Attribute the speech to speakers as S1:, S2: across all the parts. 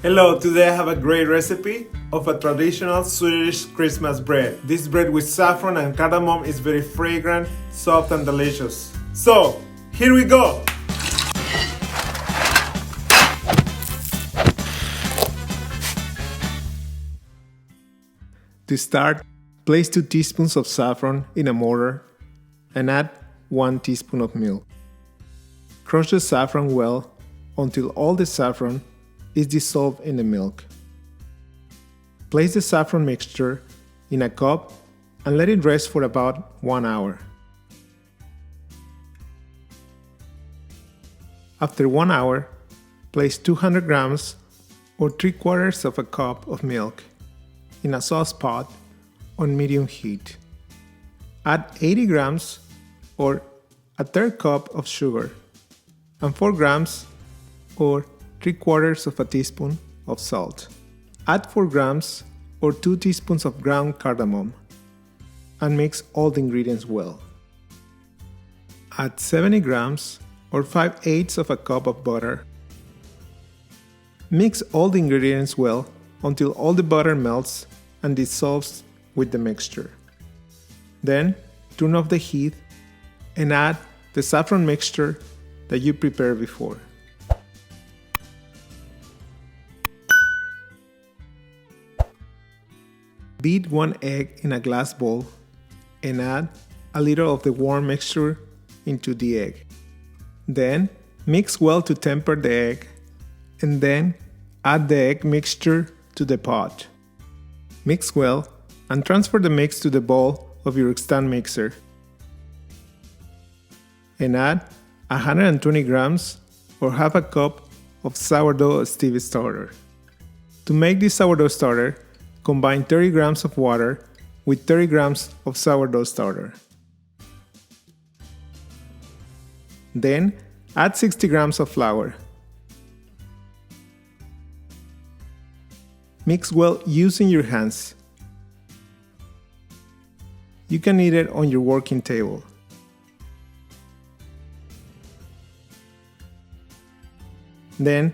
S1: Hello, today I have a great recipe of a traditional Swedish Christmas bread. This bread with saffron and cardamom is very fragrant, soft and delicious. So, here we go! To start, place 2 teaspoons of saffron in a mortar and add 1 teaspoon of milk. Crush the saffron well until all the saffron is dissolved in the milk. Place the saffron mixture in a cup and let it rest for about 1 hour. After 1 hour, place 200 grams or 3/4 of a cup of milk in a saucepan on medium heat. Add 80 grams or a 1/3 cup of sugar and 4 grams or 3/4 of a teaspoon of salt. Add 4 grams or 2 teaspoons of ground cardamom and mix all the ingredients well. Add 70 grams or 5/8 of a cup of butter. Mix all the ingredients well until all the butter melts and dissolves with the mixture. Then turn off the heat and add the saffron mixture that you prepared before. Beat 1 egg in a glass bowl and add a little of the warm mixture into the egg. Then mix well to temper the egg and then add the egg mixture to the pot. Mix well and transfer the mix to the bowl of your stand mixer and add 120 grams or half a cup of Sourdough Stiff Starter. To make this sourdough starter, combine 30 grams of water with 30 grams of sourdough starter. Then add 60 grams of flour. Mix well using your hands. You can eat it on your working table. Then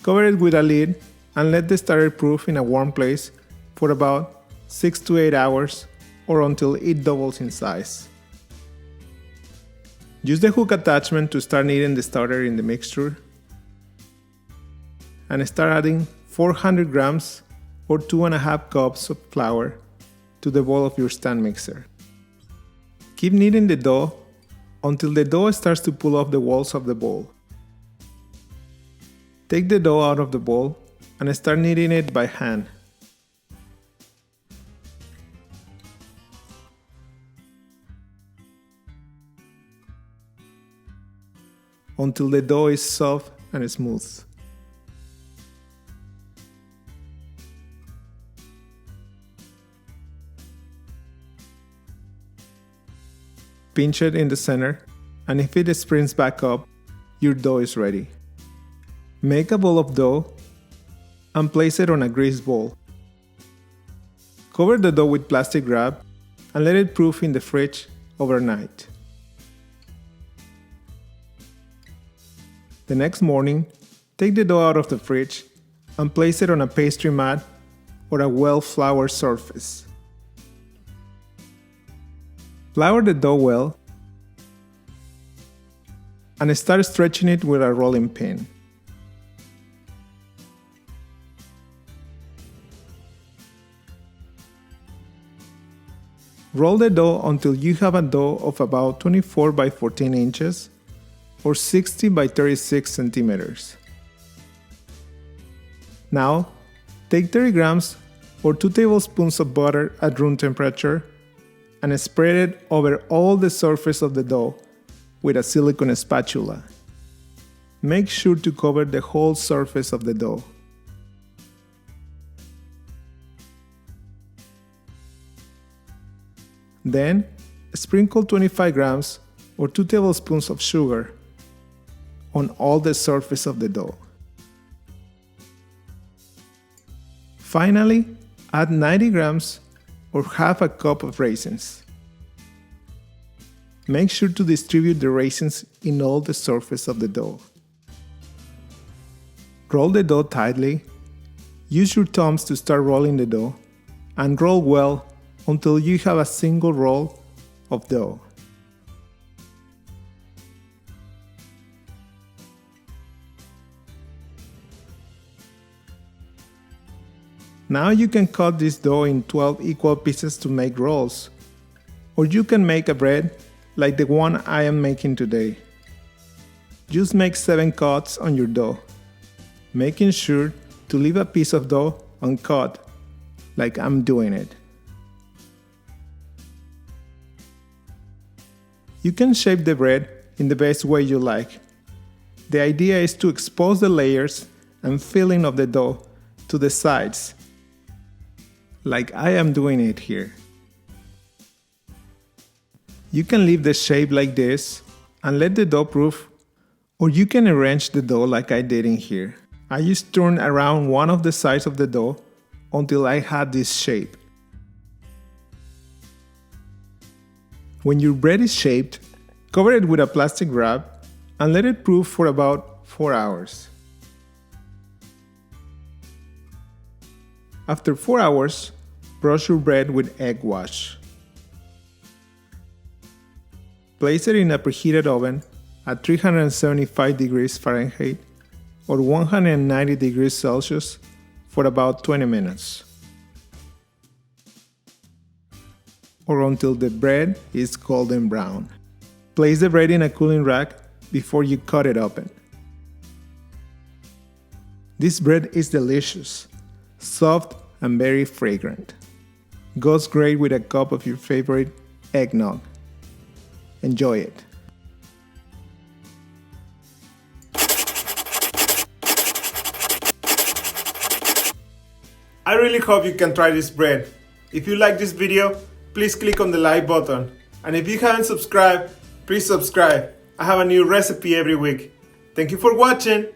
S1: cover it with a lid and let the starter proof in a warm place for about 6 to 8 hours or until it doubles in size. Use the hook attachment to start kneading the starter in the mixture and start adding 400 grams or 2.5 cups of flour to the bowl of your stand mixer. Keep kneading the dough until the dough starts to pull off the walls of the bowl. Take the dough out of the bowl and start kneading it by hand. Until the dough is soft and smooth. Pinch it in the center, and if it springs back up, your dough is ready. Make a ball of dough and place it on a greased bowl. Cover the dough with plastic wrap and let it proof in the fridge overnight. The next morning, take the dough out of the fridge and place it on a pastry mat or a well-floured surface. Flour the dough well and start stretching it with a rolling pin. Roll the dough until you have a dough of about 24 by 14 inches or 60 by 36 centimeters. Now, take 30 grams or 2 tablespoons of butter at room temperature and spread it over all the surface of the dough with a silicone spatula. Make sure to cover the whole surface of the dough. Then, sprinkle 25 grams or 2 tablespoons of sugar on all the surface of the dough. Finally, add 90 grams or half a cup of raisins. Make sure to distribute the raisins in all the surface of the dough. Roll the dough tightly Use your thumbs to start rolling the dough and roll well until you have a single roll of dough. Now you can cut this dough in 12 equal pieces to make rolls, or you can make a bread like the one I am making today. Just make 7 cuts on your dough, making sure to leave a piece of dough uncut, like I'm doing it. You can shape the bread in the best way you like. The idea is to expose the layers and filling of the dough to the sides, like I am doing it here. You can leave the shape like this and let the dough proof, or you can arrange the dough like I did in here. I just turned around one of the sides of the dough until I had this shape. When your bread is shaped, cover it with a plastic wrap and let it proof for about 4 hours. After 4 hours, brush your bread with eggwash. Place it in a preheated oven at 375 degrees Fahrenheit or 190 degrees Celsius for about 20 minutes, or until the bread is golden brown. Place the bread in a cooling rack before you cut it open. This bread is delicious, soft and very fragrant. Goes great with a cup of your favorite eggnog. Enjoy it. I really hope you can try this bread. If you like this video, please click on the like button. And if you haven't subscribed, please subscribe. I have a new recipe every week. Thank you for watching.